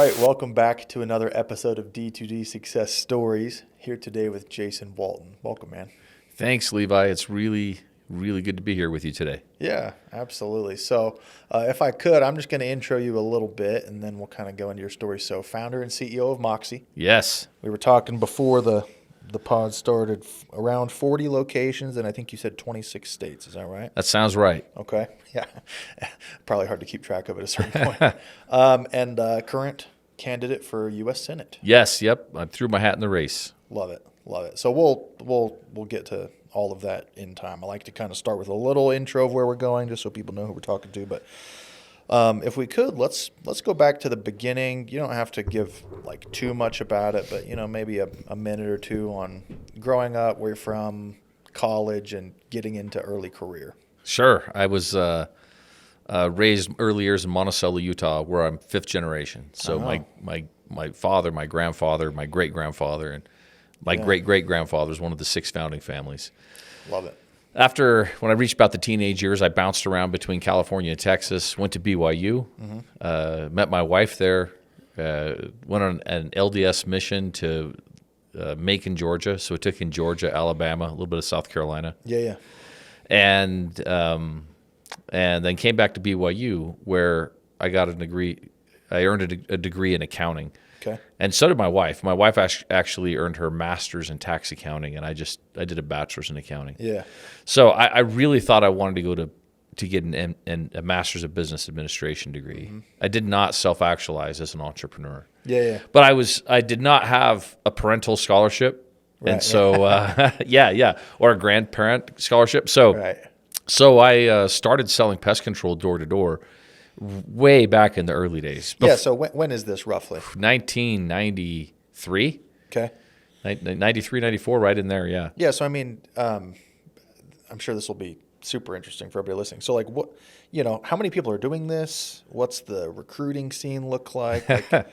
right, welcome back to another episode of D2D Success Stories. Here today with Jason Walton. Welcome, man. Thanks, Levi. It's really good to be here with you today. Yeah, absolutely. So if I could, I'm just going to intro you a little bit, and then we'll kind of go into your story. So founder and CEO of Moxie. Yes. We were talking before the pod started, around 40 locations, and I think you said 26 states. Is that right? That sounds right. Okay. Yeah. Probably hard to keep track of at a certain point. And current candidate for U.S. Senate. Yes. Yep. I threw my hat in the race. Love it. Love it. So we'll get to all of that in time. I like to kind of start with a little intro of where we're going, just so people know who we're talking to. But if we could, let's go back to the beginning. You don't have to give like too much about it, but maybe a minute or two on growing up, where you're from, college, and getting into early career. Sure. I was raised early years in Monticello, Utah, where I'm fifth generation. So my father, my grandfather, my great grandfather, and my great great grandfather is one of the 6 founding families. Love it. When I reached about the teenage years, I bounced around between California and Texas, went to BYU, met my wife there, went on an LDS mission to Macon, Georgia. So it took in Georgia, Alabama, a little bit of South Carolina. Yeah. And then came back to BYU, where I got a degree. I earned a degree in accounting. Okay. And so did my wife. My wife actually earned her master's in tax accounting, and I did a bachelor's in accounting. Yeah. So I really thought I wanted to go to get a master's of business administration degree. Mm-hmm. I did not self-actualize as an entrepreneur. Yeah. But I did not have a parental scholarship, right, and so or a grandparent scholarship. So right. So I started selling pest control door to door way back in the early days. Yeah, so when is this roughly? 1993. Okay. 93, 94, right in there, yeah. Yeah, so I mean, I'm sure this will be super interesting for everybody listening. So like how many people are doing this? What's the recruiting scene look like? The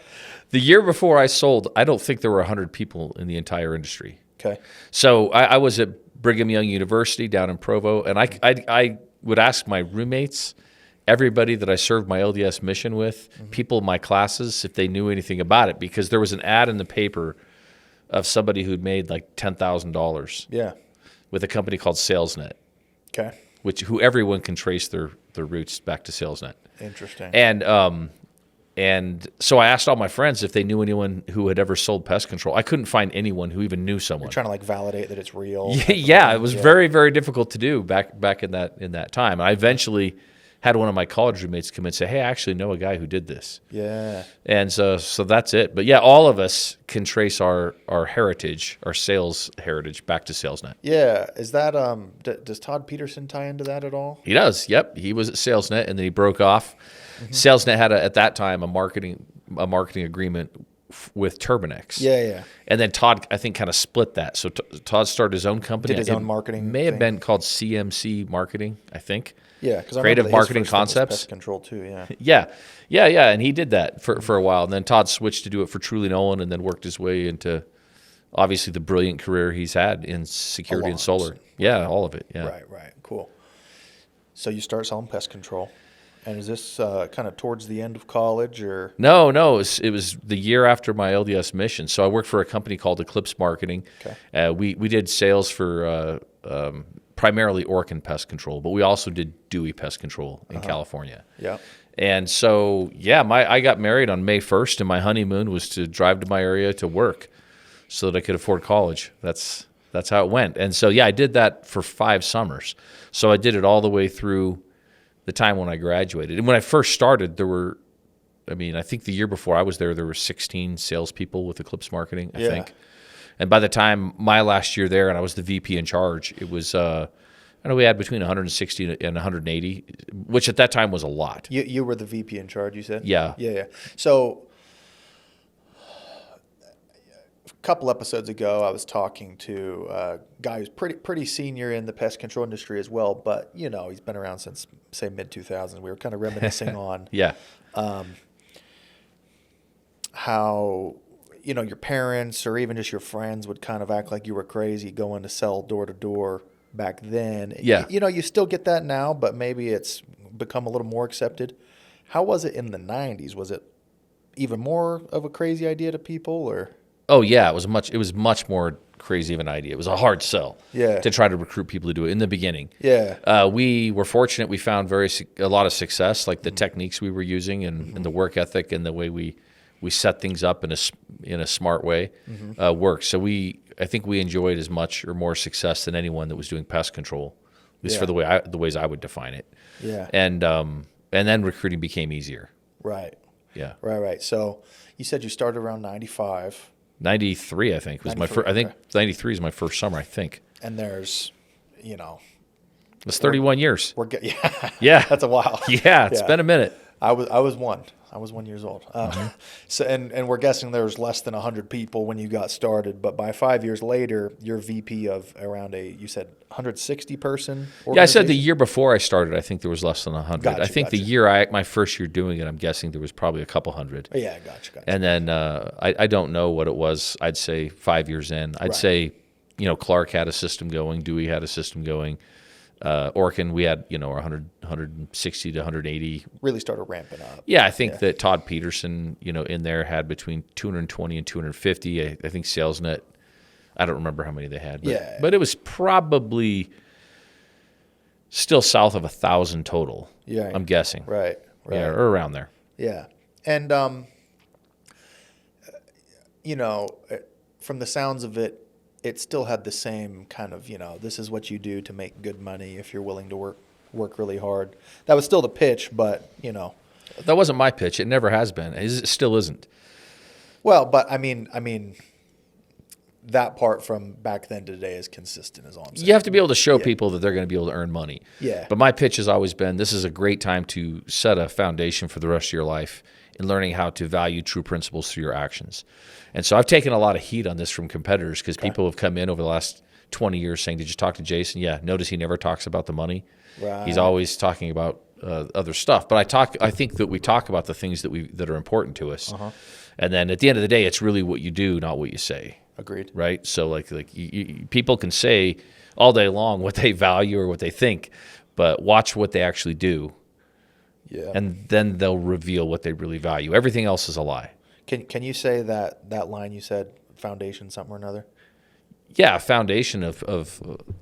year before I sold, I don't think there were 100 people in the entire industry. Okay. So I was at Brigham Young University down in Provo, and I would ask my roommates, everybody that I served my LDS mission with, people in my classes, if they knew anything about it, because there was an ad in the paper of somebody who'd made like $10,000 with a company called SalesNet. Okay. Who everyone can trace their roots back to SalesNet. Interesting. And so I asked all my friends if they knew anyone who had ever sold pest control. I couldn't find anyone who even knew someone. You're trying to like validate that it's real. Yeah, it was very, very difficult to do back in that time. I eventually had one of my college roommates come in and say, "Hey, I actually know a guy who did this." Yeah. And so that's it. But yeah, all of us can trace our heritage, our sales heritage, back to SalesNet. Yeah. Is that does Todd Peterson tie into that at all? He does. Yep. He was at SalesNet and then he broke off. Mm-hmm. SalesNet had at that time a marketing agreement with Turbinex. Yeah. And then Todd, I think, kind of split that. So Todd started his own company. Did his own marketing. May have been called CMC Marketing, I think. Yeah, because Creative Marketing Concepts. Pest control too. Yeah. Yeah. And he did that for a while. And then Todd switched to do it for Truly Nolan, and then worked his way into obviously the brilliant career he's had in security and solar. Yeah, all of it. Yeah. Right. Cool. So you start selling pest control. And is this kind of towards the end of college or? No. It was the year after my LDS mission. So I worked for a company called Eclipse Marketing. Okay. We did sales for primarily Orkin pest control, but we also did Dewey pest control in California. Yeah. And so, I got married on May 1st, and my honeymoon was to drive to my area to work so that I could afford college. That's how it went. And so, I did that for 5 summers. So I did it all the way through the time when I graduated. And when I first started, I think the year before I was there were 16 salespeople with Eclipse Marketing, I think. And by the time my last year there, and I was the VP in charge, it was, we had between 160 and 180, which at that time was a lot. You were the VP in charge, you said? Yeah. Yeah. So a couple episodes ago, I was talking to a guy who's pretty senior in the pest control industry as well, but, he's been around since, say, mid-2000s. We were kind of reminiscing on how your parents or even just your friends would kind of act like you were crazy going to sell door to door back then. Yeah. You still get that now, but maybe it's become a little more accepted. How was it in the 90s? Was it even more of a crazy idea to people, or? Oh yeah, it was much more crazy of an idea. It was a hard sell Yeah. to try to recruit people to do it in the beginning. Yeah. We were fortunate. We found a lot of success, like the techniques we were using and the work ethic and the way we set things up in a smart way worked. So I think we enjoyed as much or more success than anyone that was doing pest control, at least for the ways I would define it. Yeah. And then recruiting became easier. Right. Yeah. Right. So you said you started around 95. 93, I think, was my first. I think 93 is my first summer, I think. And there's, It's 31 years. Yeah. Yeah. That's a while. Yeah, it's been a minute. I was 1 years old. So and we're guessing there was less than 100 people when you got started, but by 5 years later, you're VP of around you said 160 person organization? Yeah, I said the year before I started, I think there was less than 100. Gotcha, I think the year my first year doing it, I'm guessing there was probably a couple hundred. Yeah, gotcha. And then I don't know what it was. I'd say 5 years in. I'd say, Clark had a system going. Dewey had a system going. Orkin, we had, 160 to 180. Really started ramping up. Yeah, I think that Todd Peterson, in there had between 220 and 250. I think SalesNet, I don't remember how many they had. But, but it was probably still south of 1,000 total. Yeah. I'm guessing. Right. Yeah, or around there. Yeah. And, from the sounds of it, it still had the same kind of, this is what you do to make good money if you're willing to work really hard. That was still the pitch, but, That wasn't my pitch. It never has been. It still isn't. Well, but I mean, that part from back then to today is consistent, is all I'm saying. You have to be able to show people that they're going to be able to earn money. Yeah. But my pitch has always been, this is a great time to set a foundation for the rest of your life in learning how to value true principles through your actions. And so I've taken a lot of heat on this from competitors because people have come in over the last 20 years saying, did you talk to Jason? Yeah. Notice he never talks about the money. Right. He's always talking about other stuff. But I think that we talk about the things that are important to us. And then at the end of the day, it's really what you do, not what you say. Agreed. Right? So people can say all day long what they value or what they think, but watch what they actually do. Yeah. And then they'll reveal what they really value. Everything else is a lie. Can you say that line you said, foundation something or another? Yeah, a foundation of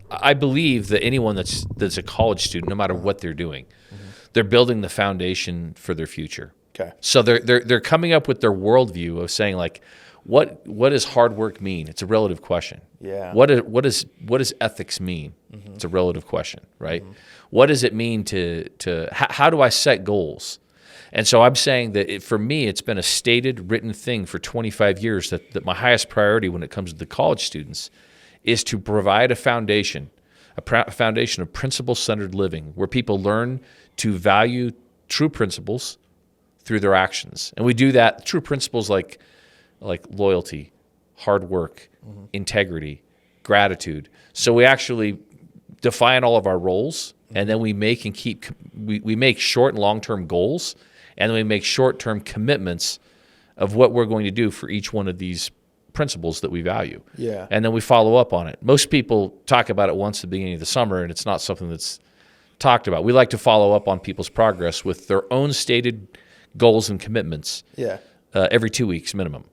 I believe that anyone that's a college student, no matter what they're doing, they're building the foundation for their future. Okay. So they're coming up with their worldview of saying like, what does hard work mean? It's a relative question. Yeah. What does ethics mean? It's a relative question, right? What does it mean to how do I set goals? And so I'm saying that for me, it's been a stated, written thing for 25 years that my highest priority when it comes to the college students is to provide a foundation of principle-centered living where people learn to value true principles through their actions. And we do that, true principles like loyalty, hard work, integrity, gratitude. So we actually define all of our roles, and then we make we make short and long-term goals, and then we make short-term commitments of what we're going to do for each one of these principles that we value. Yeah. And then we follow up on it. Most people talk about it once at the beginning of the summer, and it's not something that's talked about. We like to follow up on people's progress with their own stated goals and commitments. Yeah. Every 2 weeks minimum.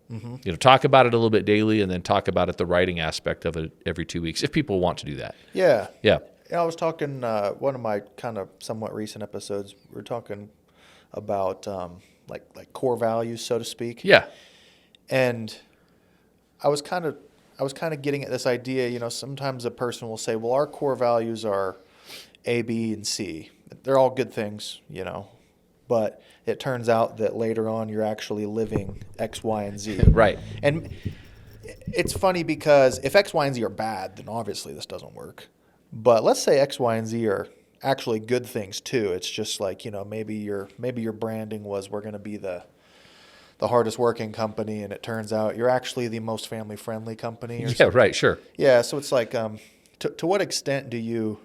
Talk about it a little bit daily, and then talk about it, the writing aspect of it, every 2 weeks, if people want to do that. Yeah. Yeah. I was talking, one of my kind of somewhat recent episodes, we were talking about like core values, so to speak. Yeah. And I was kind of getting at this idea, sometimes a person will say, well, our core values are A, B, and C. They're all good things, but it turns out that later on you're actually living X, Y, and Z. Right. And it's funny because if X, Y, and Z are bad, then obviously this doesn't work. But let's say X, Y, and Z are actually good things too. It's just like, maybe your branding was we're going to be the hardest working company, and it turns out you're actually the most family friendly company. Or something. Right, sure. Yeah, so it's like to what extent do you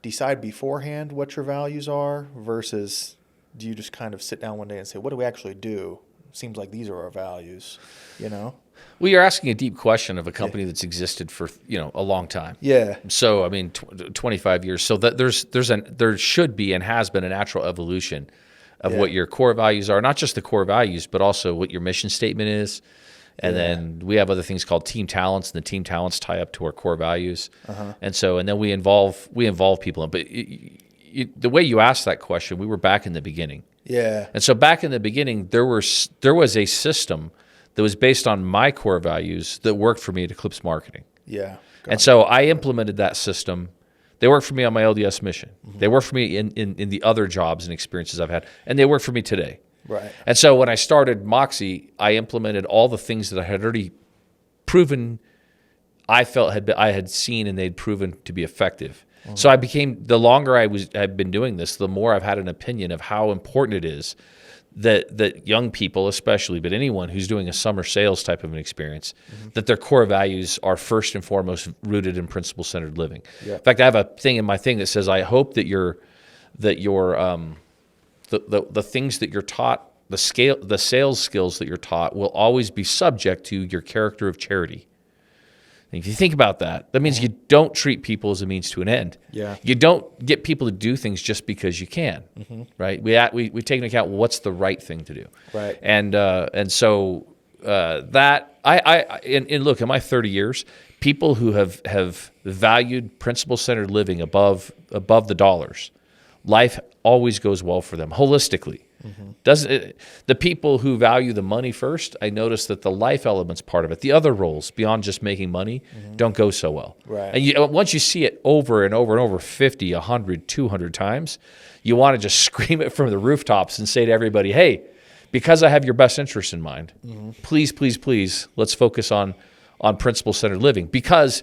decide beforehand what your values are versus do you just kind of sit down one day and say, what do we actually do? Seems like these are our values, Well, you're asking a deep question of a company that's existed for, a long time. Yeah. So, 25 years. So that there should be and has been a natural evolution of what your core values are, not just the core values, but also what your mission statement is. And then we have other things called team talents, and the team talents tie up to our core values. And then we involve people. But the way you asked that question, we were back in the beginning. Yeah. And so back in the beginning, there was a system that was based on my core values that worked for me at Eclipse Marketing. Yeah. And so I implemented that system. They work for me on my LDS mission. They work for me in the other jobs and experiences I've had, and they work for me today. Right. And so when I started Moxie, I implemented all the things that I had already proven I had seen and they'd proven to be effective. So I became, the longer I've been doing this, the more I've had an opinion of how important it is that young people especially, but anyone who's doing a summer sales type of an experience, that their core values are first and foremost rooted in principle-centered living. Yeah. In fact, I have a thing in my thing that says, I hope that the things that you're taught, the sales skills that you're taught will always be subject to your character of charity. And if you think about that, that means you don't treat people as a means to an end. Yeah. You don't get people to do things just because you can, right? We take into account what's the right thing to do. Right. And so look, in my 30 years, people who have valued principle-centered living above the dollars, life always goes well for them holistically. The people who value the money first, I notice that the life element's part of it. The other roles beyond just making money don't go so well. Right. And once you see it over and over and over 50, 100, 200 times, you want to just scream it from the rooftops and say to everybody, hey, because I have your best interest in mind, please, please, please, let's focus on principle-centered living. Because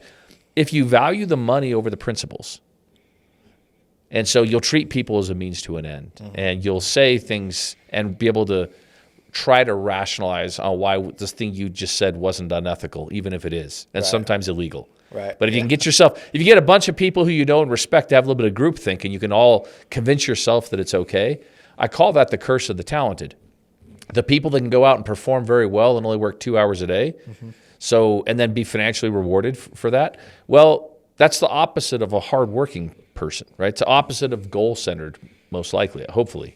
if you value the money over the principles, and so you'll treat people as a means to an end, and you'll say things and be able to try to rationalize on why this thing you just said wasn't unethical, even if it is, and sometimes illegal. Right. But if you can if you get a bunch of people who you know and respect to have a little bit of groupthink, and you can all convince yourself that it's okay, I call that the curse of the talented. The people that can go out and perform very well and only work 2 hours a day, and then be financially rewarded for that. Well, that's the opposite of a hardworking person, right? It's the opposite of goal-centered, most likely, hopefully.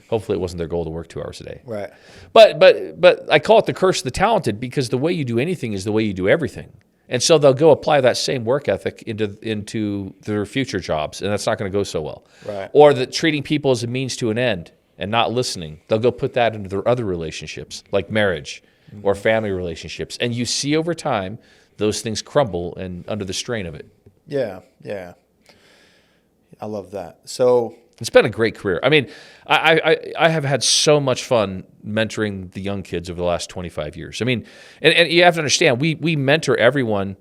Hopefully it wasn't their goal to work 2 hours a day. Right. But I call it the curse of the talented because the way you do anything is the way you do everything. And so they'll go apply that same work ethic into their future jobs, and that's not going to go so well. Right. Or that treating people as a means to an end and not listening, they'll go put that into their other relationships, like marriage or family relationships. And you see over time, those things crumble and under the strain of it. Yeah, yeah. I love that. So it's been a great career. I mean, I have had so much fun mentoring the young kids over the last 25 years. I mean, and you have to understand, we mentor everyone.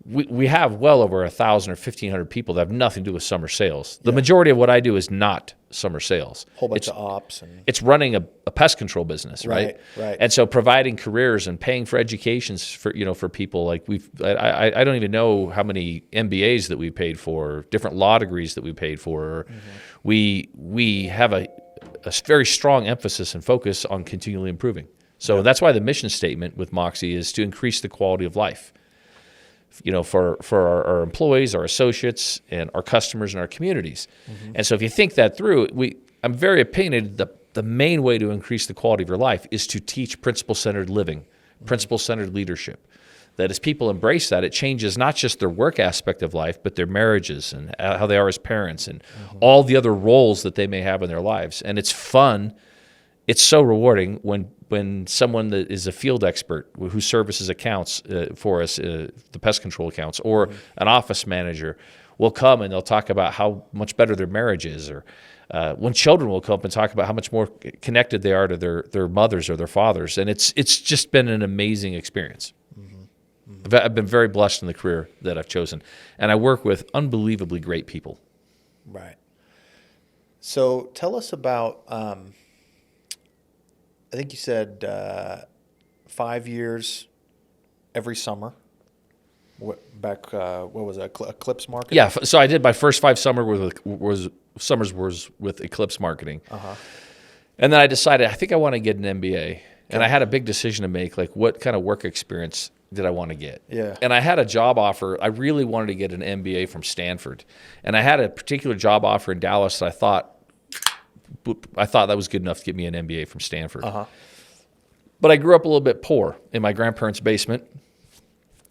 We have well over 1,000 or 1,500 people that have nothing to do with summer sales. The majority of what I do is not summer sales. Whole bunch of ops. It's running a pest control business, right? Right. And so providing careers and paying for educations for people. Like I don't even know how many MBAs that we paid for, different law degrees that we paid for. We have a very strong emphasis and focus on continually improving. So that's why the mission statement with Moxie is to increase the quality of life. For our employees, our associates, and our customers and our communities. And so if you think that through, I'm very opinionated that the main way to increase the quality of your life is to teach principle-centered living, principle-centered leadership. That as people embrace that, it changes not just their work aspect of life, but their marriages and how they are as parents and all the other roles that they may have in their lives. And it's fun. It's so rewarding when someone that is a field expert who services accounts for us, the pest control accounts, or an office manager will come and they'll talk about how much better their marriage is, or when children will come up and talk about how much more connected they are to their mothers or their fathers. And it's just been an amazing experience. I've been very blessed in the career that I've chosen, and I work with unbelievably great people. Right. So tell us about... I think you said 5 years every summer. What was it? Eclipse Marketing? Yeah, so I did my first 5 summers with Eclipse Marketing. And then I decided I think I want to get an MBA. And I had a big decision to make, like what kind of work experience did I want to get? Yeah. And I had a job offer. I really wanted to get an MBA from Stanford. And I had a particular job offer in Dallas that I thought I thought that was good enough to get me an MBA from Stanford. Uh-huh. But I grew up a little bit poor in my grandparents' basement,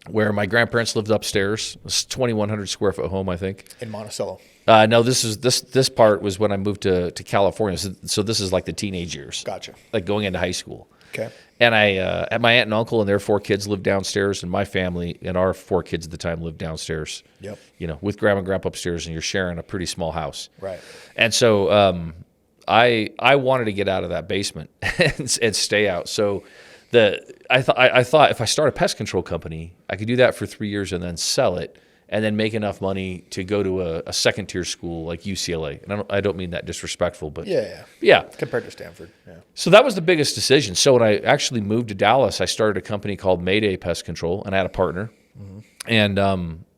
where my grandparents lived upstairs. It was 2,100 square foot home, I think. In Monticello. No, this part was when I moved to California. So this is like the teenage years. Gotcha. Like going into high school. Okay. And my aunt and uncle and their 4 kids lived downstairs, and my family and our 4 kids at the time lived downstairs. Yep. With grandma and grandpa upstairs, and you're sharing a pretty small house. Right. And so I wanted to get out of that basement and stay out. So I thought if I start a pest control company, I could do that for 3 years and then sell it, and then make enough money to go to a second tier school like UCLA. And I don't mean that disrespectful, but yeah. Compared to Stanford, yeah. So that was the biggest decision. So when I actually moved to Dallas, I started a company called Mayday Pest Control, and I had a partner. Mm-hmm. And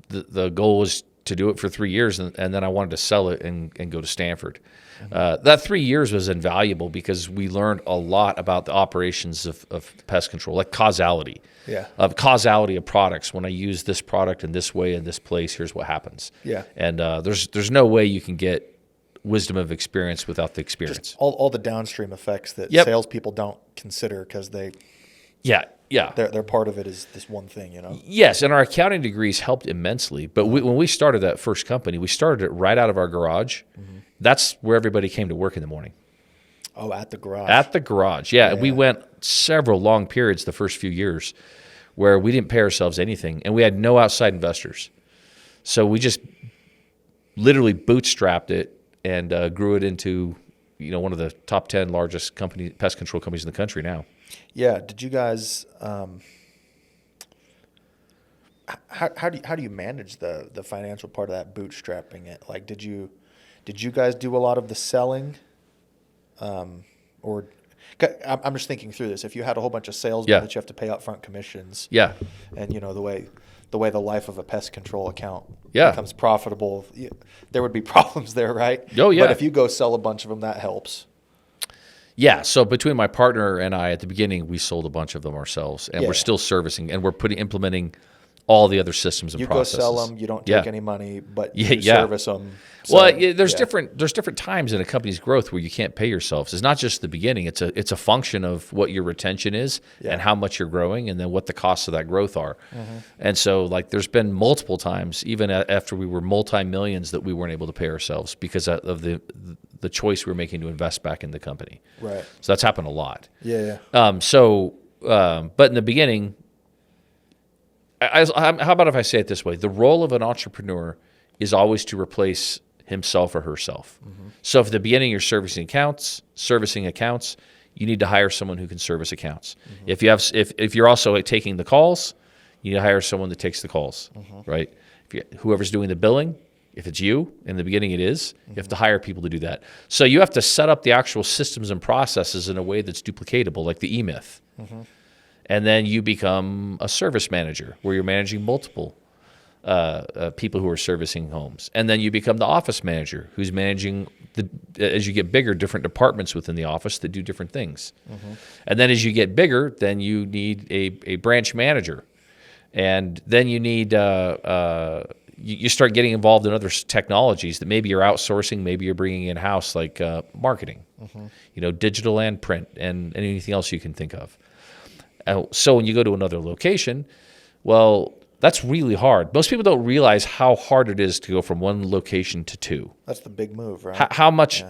the goal was to do it for 3 years, and then I wanted to sell it and go to Stanford. Mm-hmm. That 3 years was invaluable because we learned a lot about the operations of pest control, like causality. Yeah. Of causality of products. When I use this product in this way in this place, here's what happens. Yeah. And there's no way you can get wisdom of experience without the experience. Just all the downstream effects that salespeople don't consider because they're part of it is this one thing, Yes, and our accounting degrees helped immensely. But when we started that first company, we started it right out of our garage. Mm-hmm. That's where everybody came to work in the morning. Oh, at the garage. At the garage, yeah. We went several long periods the first few years where we didn't pay ourselves anything, and we had no outside investors. So we just literally bootstrapped it and grew it into one of the top 10 largest pest control companies in the country now. Yeah. Did you guys? How do you manage the financial part of that bootstrapping it? Like, did you guys do a lot of the selling? Or I'm just thinking through this. If you had a whole bunch of salesmen that you have to pay upfront commissions, and the way the life of a pest control account becomes profitable, there would be problems there, right? Oh yeah. But if you go sell a bunch of them, that helps. Yeah. So between my partner and I, at the beginning, we sold a bunch of them ourselves, and we're still servicing, and we're implementing all the other systems and processes. You go sell them, you don't take any money, but you service them. So, well, there's different times in a company's growth where you can't pay yourselves. It's not just the beginning. It's a function of what your retention is and how much you're growing, and then what the costs of that growth are. Mm-hmm. And so, there's been multiple times, even after we were multi-millions, that we weren't able to pay ourselves because of the choice we were making to invest back in the company. Right. So that's happened a lot. Yeah. But in the beginning, how about if I say it this way? The role of an entrepreneur is always to replace himself or herself. Mm-hmm. So if at the beginning you're servicing accounts, you need to hire someone who can service accounts. Mm-hmm. If you're also taking the calls, you need to hire someone that takes the calls, right? Whoever's doing the billing, if it's you, in the beginning it is, you have to hire people to do that. So you have to set up the actual systems and processes in a way that's duplicatable, like the E-Myth. Mm-hmm. And then you become a service manager where you're managing multiple people who are servicing homes. And then you become the office manager who's managing, as you get bigger, different departments within the office that do different things. Mm-hmm. And then as you get bigger, then you need a branch manager. And then you need, you start getting involved in other technologies that maybe you're outsourcing, maybe you're bringing in-house, like marketing, digital and print, and anything else you can think of. So when you go to another location, well, that's really hard. Most people don't realize how hard it is to go from one location to two. That's the big move, right? How much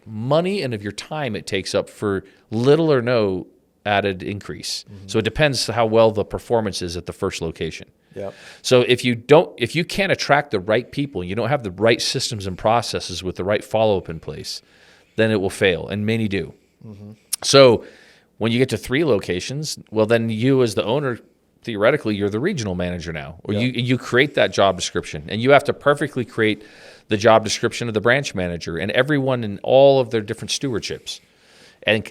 money and of your time it takes up for little or no added increase. Mm-hmm. So it depends how well the performance is at the first location. Yep. So if you can't attract the right people, you don't have the right systems and processes with the right follow-up in place, then it will fail, and many do. Mm-hmm. So when you get to 3 locations, well, then you as the owner, theoretically, you're the regional manager now, or you create that job description, and you have to perfectly create the job description of the branch manager and everyone in all of their different stewardships, and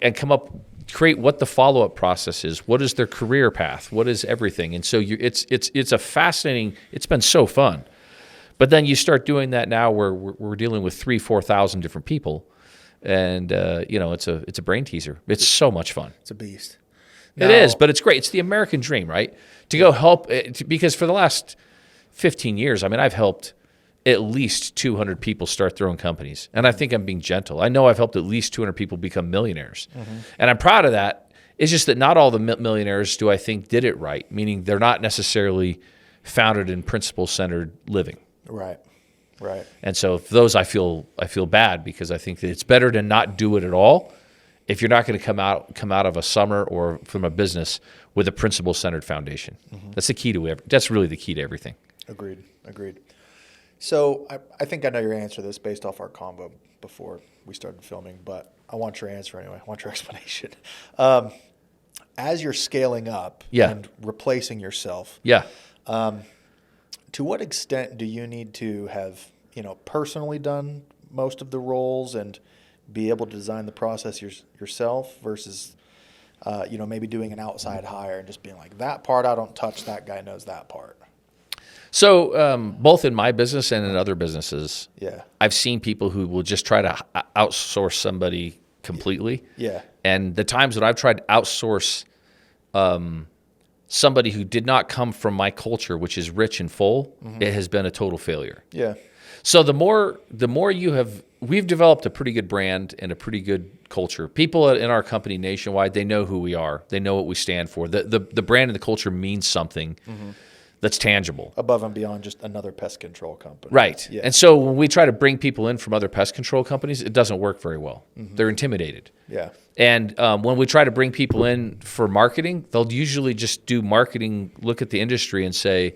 create what the follow-up process is. What is their career path? What is everything? And so it's a fascinating. It's been so fun, but then you start doing that now where we're dealing with 3,000-4,000 different people. And it's a brain teaser. It's so much fun. It's a beast. It is, but it's great. It's the American dream, right? To go help, because for the last 15 years, I've helped at least 200 people start their own companies. And I think I'm being gentle. I know I've helped at least 200 people become millionaires. And I'm proud of that. It's just that not all the millionaires do I think did it right, meaning they're not necessarily founded in principle-centered living. Right. And so for those I feel bad, because I think that it's better to not do it at all if you're not going to come out of a summer or from a business with a principle-centered foundation. That's the key to it. That's really the key to everything. Agreed. So I think I know your answer to this based off our combo before we started filming, but I want your answer anyway. I want your explanation. As you're scaling up and replacing yourself, to what extent do you need to have, personally done most of the roles and be able to design the process yourself versus, maybe doing an outside hire and just being like, that part I don't touch, that guy knows that part? So both in my business and in other businesses, I've seen people who will just try to outsource somebody completely. And the times that I've tried to outsource somebody who did not come from my culture, which is rich and full, it has been a total failure. So the more you have, we've developed a pretty good brand and a pretty good culture. People in our company nationwide, they know who we are. They know what we stand for. The brand and the culture means something that's tangible. Above and beyond just another pest control company. Right. And so when we try to bring people in from other pest control companies, it doesn't work very well. They're intimidated. And when we try to bring people in for marketing, they'll usually just do marketing, look at the industry and say,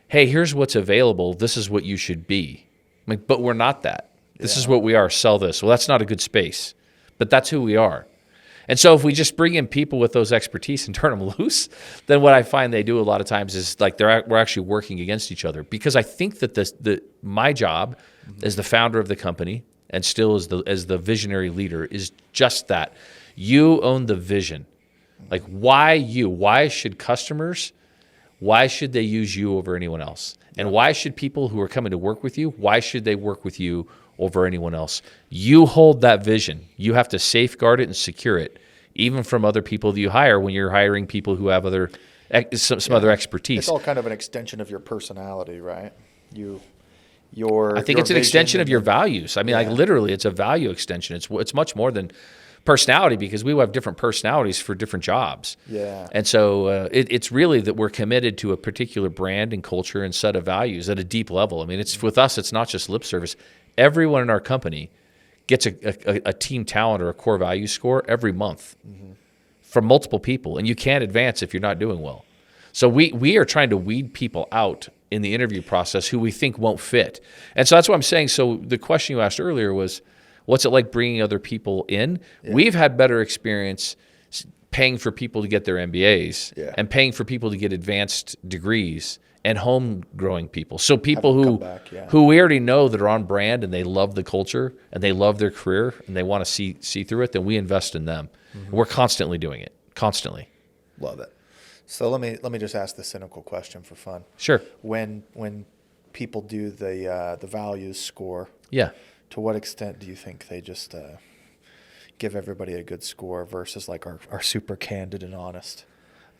hey, here's what's available. This is what you should be. I'm like, but we're not that. This is what we are. Sell this. Well, that's not a good space, but that's who we are. And so if we just bring in people with those expertise and turn them loose, then what I find they do a lot of times is like we're actually working against each other, because I think that my job as the founder of the company and still as the visionary leader is just that. You own the vision. Like why should customers, why should they use you over anyone else? And why should people who are coming to work with you, why should they work with you over anyone else? You hold that vision. You have to safeguard it and secure it, even from other people that you hire when you're hiring people who have other expertise. It's all kind of an extension of your personality, right? I think it's an extension of your values. I mean, like literally, it's a value extension. It's much more than personality, because we have different personalities for different jobs. And so it's really that we're committed to a particular brand and culture and set of values at a deep level. I mean, it's with us, it's not just lip service. Everyone in our company gets a team talent or a core value score every month from multiple people, and you can't advance if you're not doing well. So we are trying to weed people out in the interview process who we think won't fit. And so that's what I'm saying. So the question you asked earlier was, what's it like bringing other people in? We've had better experience paying for people to get their MBAs and paying for people to get advanced degrees and home growing people. So people who we already know that are on brand and they love the culture and they love their career and they want to see through it, then we invest in them. We're constantly doing it. Constantly. Love it. So let me just ask the cynical question for fun. Sure. When people do the values score, to what extent do you think they just give everybody a good score versus like our super candid and honest?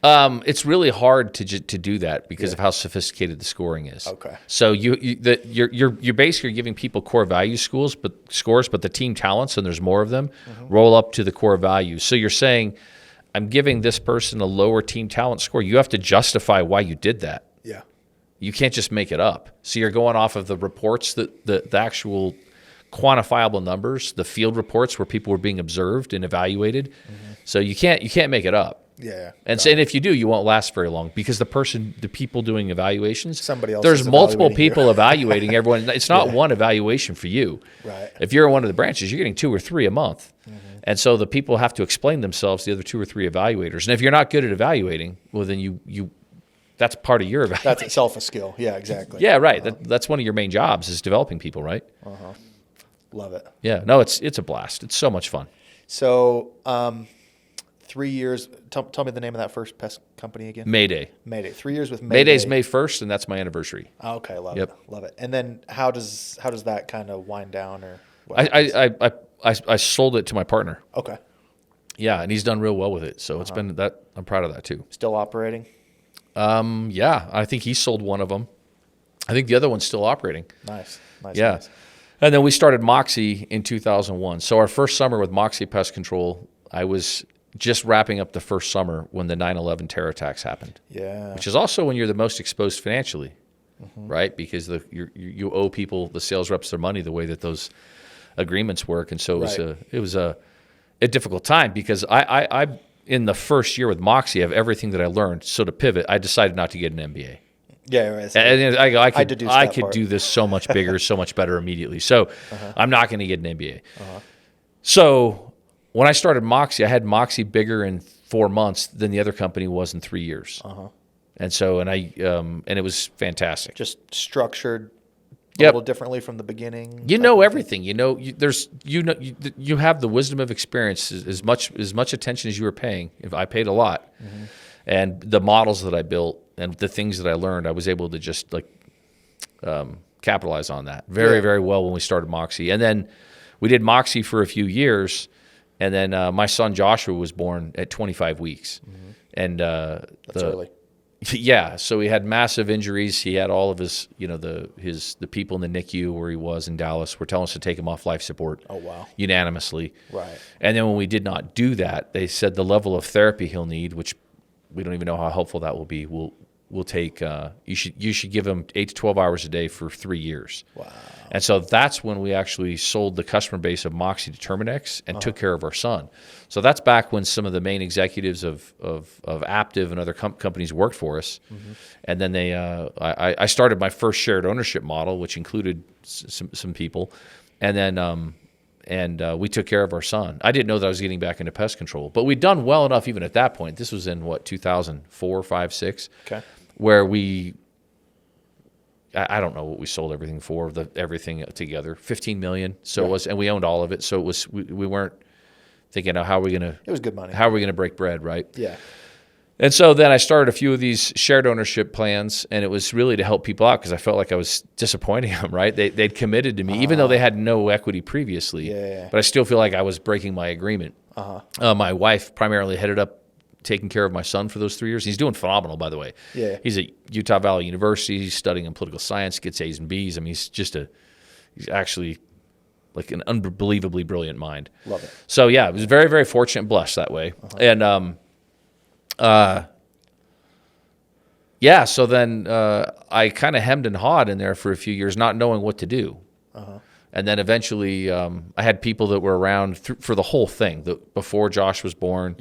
It's really hard to do that because of how sophisticated the scoring is. So you're basically giving people core value scores, but the team talents, and there's more of them, roll up to the core values. So you're saying, I'm giving this person a lower team talent score. You have to justify why you did that. You can't just make it up. So you're going off of the reports, the actual quantifiable numbers, the field reports where people were being observed and evaluated. So you can't make it up. And if you do, you won't last very long, because the people doing evaluations, there's multiple people evaluating everyone. It's not one evaluation for you. If you're in one of the branches, you're getting 2 or 3 a month. And so the people have to explain themselves to the other 2 or 3 evaluators. And if you're not good at evaluating, well, then you that's part of your evaluation. That's itself a skill. Yeah, exactly. Yeah, right. That's one of your main jobs, is developing people, right? Love it. Yeah, no, it's a blast. It's so much fun. So 3 years. Tell me the name of that first pest company again. Mayday. 3 years with Mayday. Mayday's May 1st, and that's my anniversary. Okay, love it. And then how does that kind of wind down, or? I sold it to my partner. Okay. Yeah, and he's done real well with it. So it's been that. I'm proud of that too. Still operating? Yeah, I think he sold one of them. I think the other one's still operating. Nice. Nice. And then we started Moxie in 2001. So our first summer with Moxie Pest Control, I was just wrapping up the first summer when the 9/11 terror attacks happened. Yeah. Which is also when you're the most exposed financially, right? Because you owe people, the sales reps, their money the way that those agreements work. And so it was a difficult time because I in the first year with Moxie, of everything that I learned, so to pivot, I decided not to get an MBA. Yeah, right. So And I could part. do this so much bigger, so much better immediately. So I'm not going to get an MBA. So when I started Moxie, I had Moxie bigger in 4 months than the other company was in 3 years. And so, and it was fantastic. Just structured a little differently from the beginning. You know everything. You know, you have the wisdom of experience, as much attention as you were paying. If I paid a lot, and the models that I built and the things that I learned, I was able to just capitalize on that very well when we started Moxie. And then we did Moxie for a few years, and then my son Joshua was born at 25 weeks, and That's early. Yeah, so he had massive injuries. He had all of his, the people in the NICU where he was in Dallas were telling us to take him off life support. Oh, wow. Unanimously. Right. And then when we did not do that, they said the level of therapy he'll need, which we don't even know how helpful that will be. We'll take. You should give him 8 to 12 hours a day for 3 years. Wow. And so that's when we actually sold the customer base of Moxie to Terminex and took care of our son. So that's back when some of the main executives of Aptiv and other companies worked for us. And then I started my first shared ownership model, which included some people. And then we took care of our son. I didn't know that I was getting back into pest control, but we'd done well enough even at that point. This was in 2004, 5, 6, where I don't know what we sold everything for, everything together, $15 million. So it was, and we owned all of it. So it was, we weren't thinking, how are we going to? It was good money. How are we going to break bread, right? Yeah. And so then I started a few of these shared ownership plans, and it was really to help people out because I felt like I was disappointing them, right? They'd committed to me, even though they had no equity previously. Yeah. But I still feel like I was breaking my agreement. My wife primarily headed up taking care of my son for those 3 years. He's doing phenomenal, by the way. Yeah. He's at Utah Valley University. He's studying in political science, gets A's and B's. I mean, he's actually like an unbelievably brilliant mind. Love it. So yeah, I was very, very fortunate and blessed that way. And so then I kind of hemmed and hawed in there for a few years, not knowing what to do. And then eventually I had people that were around for the whole thing, before Josh was born,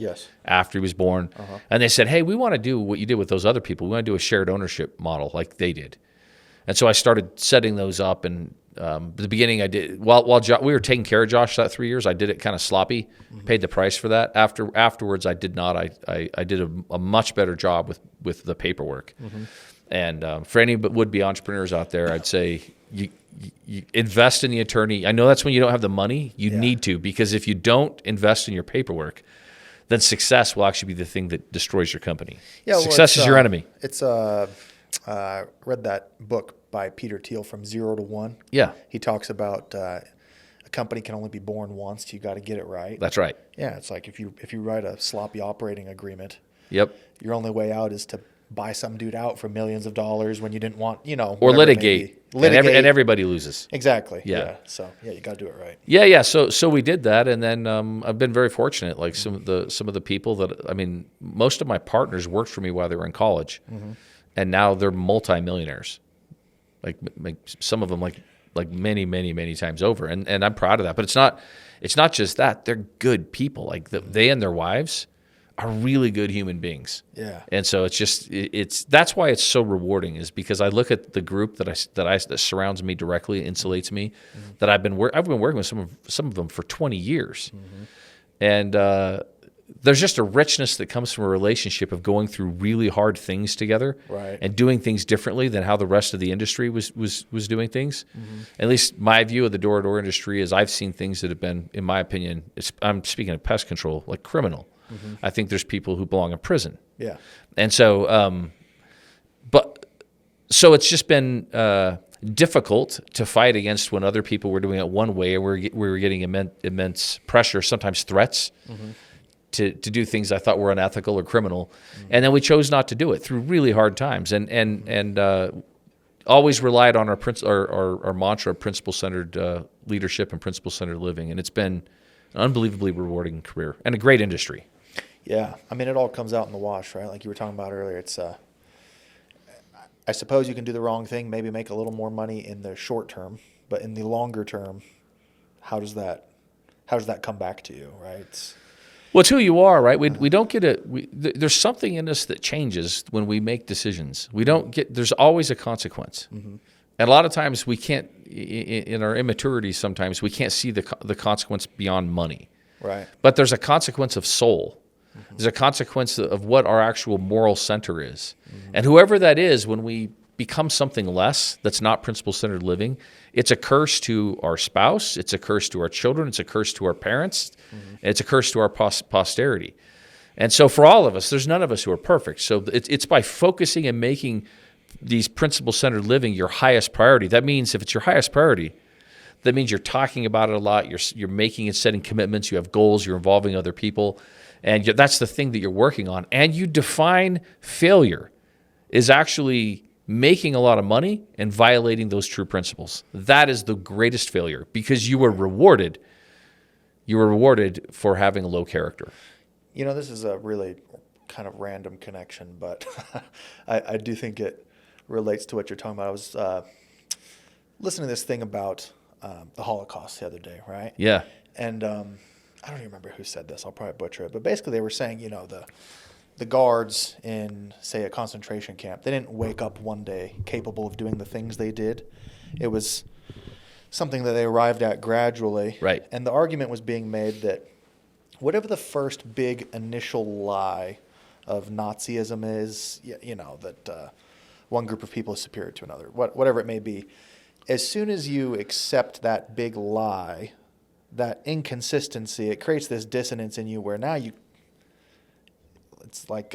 after he was born. And they said, hey, we want to do what you did with those other people. We want to do a shared ownership model like they did. And so I started setting those up. And at the beginning I did, while we were taking care of Josh that 3 years, I did it kind of sloppy, paid the price for that. Afterwards, I did not. I did a much better job with the paperwork. And for any would-be entrepreneurs out there, I'd say you invest in the attorney. I know that's when you don't have the money. You need to, because if you don't invest in your paperwork, then success will actually be the thing that destroys your company. Yeah, success is your enemy. I read that book by Peter Thiel, From Zero to One. Yeah. He talks about a company can only be born once. You got to get it right. That's right. Yeah, it's like if you write a sloppy operating agreement, your only way out is to buy some dude out for millions of dollars when you didn't want, or litigate. And everybody loses. Exactly. Yeah. So you got to do it right. Yeah. So we did that, and then I've been very fortunate. Like some of the people that most of my partners worked for me while they were in college, and now they're multimillionaires. Like some of them like many times over, and I'm proud of that. But it's not just that. They're good people. Like they and their wives are really good human beings. Yeah. And so that's why it's so rewarding, is because I look at the group that surrounds me directly, insulates me, that I've been working with some of them for 20 years. And there's just a richness that comes from a relationship of going through really hard things together, and doing things differently than how the rest of the industry was doing things. At least my view of the door-to-door industry is I've seen things that have been, in my opinion, I'm speaking of pest control, like criminal. I think there's people who belong in prison. Yeah. And so, so it's just been difficult to fight against when other people were doing it one way, and we were getting immense pressure, sometimes threats, to do things I thought were unethical or criminal. And then we chose not to do it through really hard times. And always relied on our mantra of principle-centered leadership and principle-centered living, and it's been an unbelievably rewarding career and a great industry. Yeah, I mean, it all comes out in the wash, right? Like you were talking about earlier. It's I suppose you can do the wrong thing, maybe make a little more money in the short term, but in the longer term, how does that come back to you, right? Well, it's who you are, right? We don't get there's something in us that changes when we make decisions. There's always a consequence. Mm-hmm. And a lot of times we can't, in our immaturity sometimes, we can't see the consequence beyond money. Right. But there's a consequence of soul. Mm-hmm. There's a consequence of what our actual moral center is. Mm-hmm. And whoever that is, when we become something less that's not principle-centered living, it's a curse to our spouse, it's a curse to our children, it's a curse to our parents, mm-hmm. It's a curse to our posterity. And so for all of us, there's none of us who are perfect. So it's by focusing and making these principle-centered living your highest priority. That means if it's your highest priority, that means you're talking about it a lot, you're making and setting commitments, you have goals, you're involving other people, and that's the thing that you're working on. And you define failure is actually making a lot of money and violating those true principles. That is the greatest failure because you were rewarded. You were rewarded for having a low character. You know, this is a really kind of random connection, but I do think it relates to what you're talking about. I was listening to this thing about the Holocaust the other day, right? Yeah. And I don't even remember who said this. I'll probably butcher it. But basically they were saying, you know, the guards in, say, a concentration camp, they didn't wake up one day capable of doing the things they did. It was something that they arrived at gradually. Right. And the argument was being made that whatever the first big initial lie of Nazism is, you know, that one group of people is superior to another, whatever it may be, as soon as you accept that big lie, that inconsistency, it creates this dissonance in you where now it's like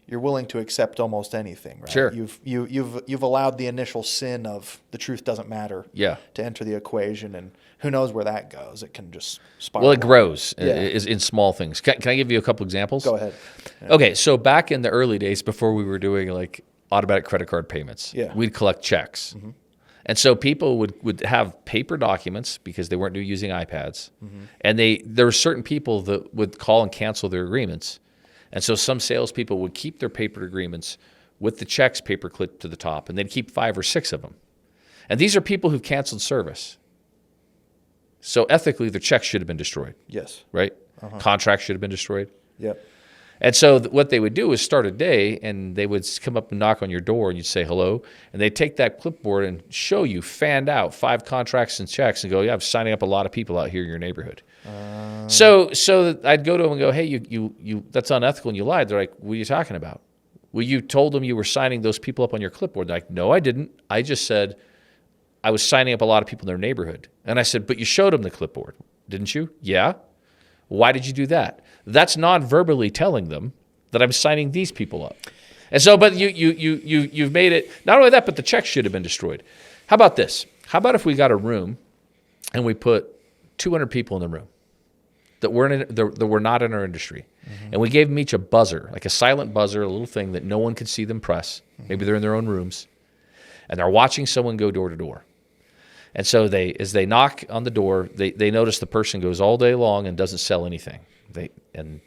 you're willing to accept almost anything, right? Sure. You've allowed the initial sin of the truth doesn't matter to enter the equation, and who knows where that goes? It can just spiral. Well, it grows is in small things. Can I give you a couple examples? Go ahead. Yeah. Okay, so back in the early days, before we were doing like automatic credit card payments, we'd collect checks. Mm-hmm. And so people would have paper documents because they weren't using iPads. Mm-hmm. And there were certain people that would call and cancel their agreements. And so some salespeople would keep their paper agreements with the checks paper clipped to the top, and they'd keep 5 or 6 of them. And these are people who've canceled service. So ethically, their checks should have been destroyed. Yes. Right? Uh-huh. Contracts should have been destroyed. Yep. And so what they would do is start a day, and they would come up and knock on your door, and you'd say hello, and they'd take that clipboard and show you, fanned out, 5 contracts and checks, and go, yeah, I'm signing up a lot of people out here in your neighborhood. So I'd go to them and go, hey, you that's unethical, and you lied. They're like, what are you talking about? Well, you told them you were signing those people up on your clipboard. They're like, no, I didn't. I just said I was signing up a lot of people in their neighborhood. And I said, but you showed them the clipboard, didn't you? Yeah. Why did you do that? That's non-verbally telling them that I'm signing these people up. And so, but you've made it, not only that, but the check should have been destroyed. How about this? How about if we got a room and we put 200 people in the room that were not in our industry, mm-hmm. and we gave them each a buzzer, like a silent buzzer, a little thing that no one could see them press. Mm-hmm. Maybe they're in their own rooms, and they're watching someone go door to door. And so as they knock on the door, they notice the person goes all day long and doesn't sell anything. And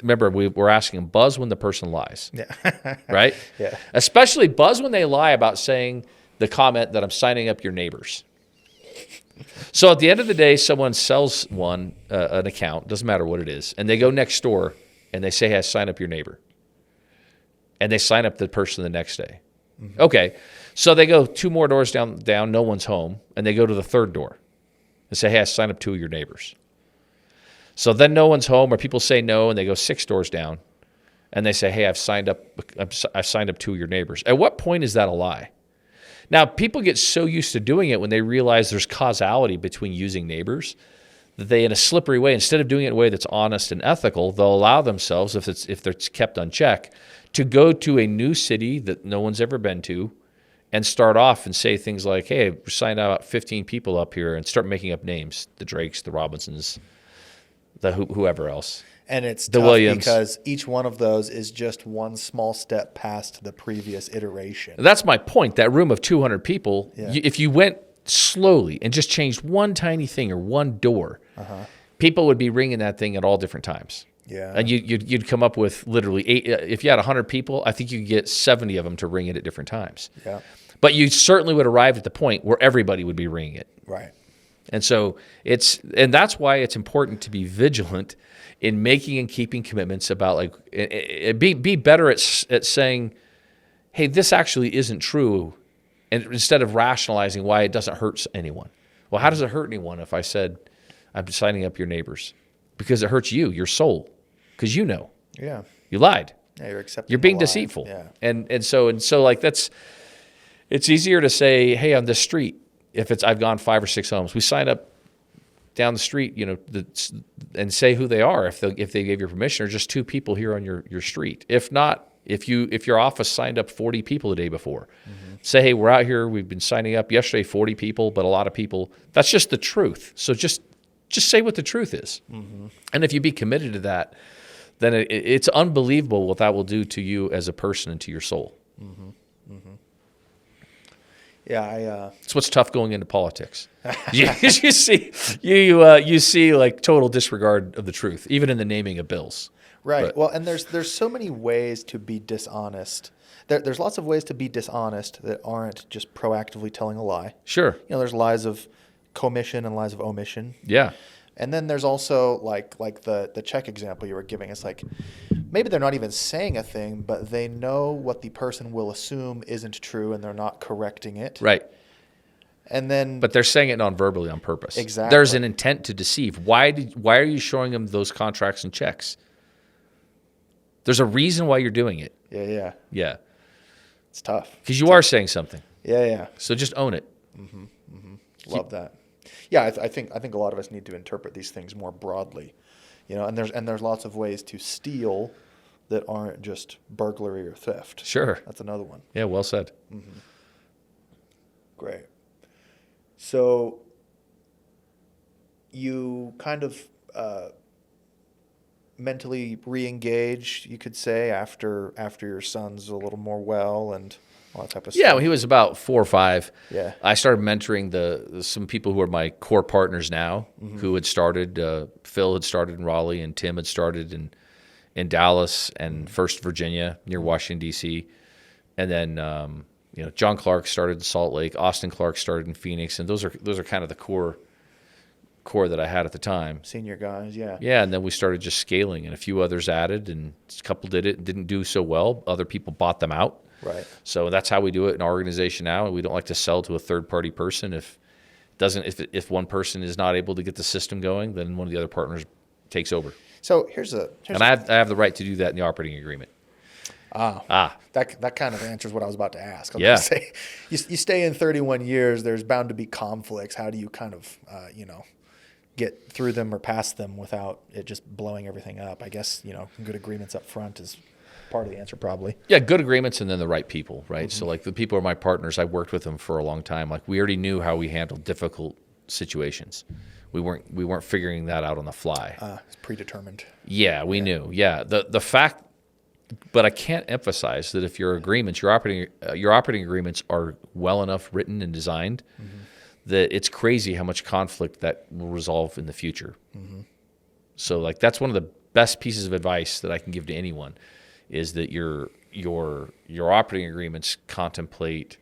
remember, we're asking them, buzz when the person lies. Yeah. Right? Yeah. Especially buzz when they lie about saying the comment that I'm signing up your neighbors. So at the end of the day, someone sells an account, doesn't matter what it is, and they go next door and they say, hey, sign up your neighbor. And they sign up the person the next day. Mm-hmm. Okay. So they go 2 more doors down, no one's home, and they go to the 3rd door and say, hey, I signed up 2 of your neighbors. So then no one's home, or people say no, and they go 6 doors down, and they say, hey, I've signed up 2 of your neighbors. At what point is that a lie? Now, people get so used to doing it when they realize there's causality between using neighbors that they, in a slippery way, instead of doing it in a way that's honest and ethical, they'll allow themselves, if they're kept on check, to go to a new city that no one's ever been to and start off and say things like, hey, we signed out 15 people up here, and start making up names, the Drakes, the Robinsons, the whoever else. And it's The tough Williams. because each one of those is just one small step past the previous iteration. That's my point. That room of 200 people, Yeah. if you went slowly and just changed one tiny thing or one door, people would be ringing that thing at all different times. Yeah. And you'd come up with literally 8. If you had 100 people, I think you could get 70 of them to ring it at different times. Yeah. But you certainly would arrive at the point where everybody would be ringing it. Right. And so that's why it's important to be vigilant in making and keeping commitments about be better at saying, hey, this actually isn't true. And instead of rationalizing why it doesn't hurt anyone. Well, how does it hurt anyone if I said I'm signing up your neighbors? Because it hurts you, your soul, because you know. Yeah. You lied. Yeah, you're accepting. You're being the lie. deceitful. Yeah. And so like it's easier to say, hey, on this street, if I've gone 5 or 6 homes, we sign up down the street, and say who they are if they gave you permission, or just 2 people here on your street. If not, if your office signed up 40 people the day before, say, hey, we're out here, we've been signing up yesterday 40 people, but a lot of people. That's just the truth. So just say what the truth is. And if you be committed to that, then it's unbelievable what that will do to you as a person and to your soul. Yeah, It's what's tough going into politics. you see like total disregard of the truth, even in the naming of bills. right. But- Well, and there's so many ways to be dishonest. There's lots of ways to be dishonest that aren't just proactively telling a lie. Sure. There's lies of commission and lies of omission. Yeah. And then there's also like the check example you were giving. It's like maybe they're not even saying a thing, but they know what the person will assume isn't true, and they're not correcting it. Right. And then, But they're saying it non-verbally on purpose. Exactly. There's an intent to deceive. Why are you showing them those contracts and checks? There's a reason why you're doing it. yeah, Yeah. it's tough. Because you are saying something. Yeah. So just own it. Love that. Yeah, I think a lot of us need to interpret these things more broadly, and there's lots of ways to steal that aren't just burglary or theft. Sure. That's another one. Yeah, well said. Great. So you kind of mentally re-engaged, you could say, after your son's a little more well and all that type of stuff. Yeah, when he was about 4 or 5, Yeah. I started mentoring some people who are my core partners now, who had started. Phil had started in Raleigh, and Tim had started in Dallas and First Virginia near Washington D.C. And then John Clark started in Salt Lake, Austin Clark started in Phoenix, and those are kind of the core that I had at the time. Senior guys, yeah. Yeah, and then we started just scaling, and a few others added, and a couple did it, didn't do so well. Other people bought them out. Right. So that's how we do it in our organization now. And we don't like to sell to a third-party person. If one person is not able to get the system going, then one of the other partners takes over. So And I have the right to do that in the operating agreement. That kind of answers what I was about to ask. I was Yeah. gonna say, you stay in 31 years, there's bound to be conflicts. How do you kind of, get through them or past them without it just blowing everything up? I guess, good agreements up front is part of the answer probably. Yeah, good agreements and then the right people, right? So like the people are my partners. I worked with them for a long time. Like we already knew how we handled difficult situations. We weren't figuring that out on the fly. It's predetermined. Yeah, we knew. Yeah, the fact, but I can't emphasize that if your agreements, your operating agreements are well enough written and designed, that it's crazy how much conflict that will resolve in the future. So like that's one of the best pieces of advice that I can give to anyone, is that your operating agreements contemplate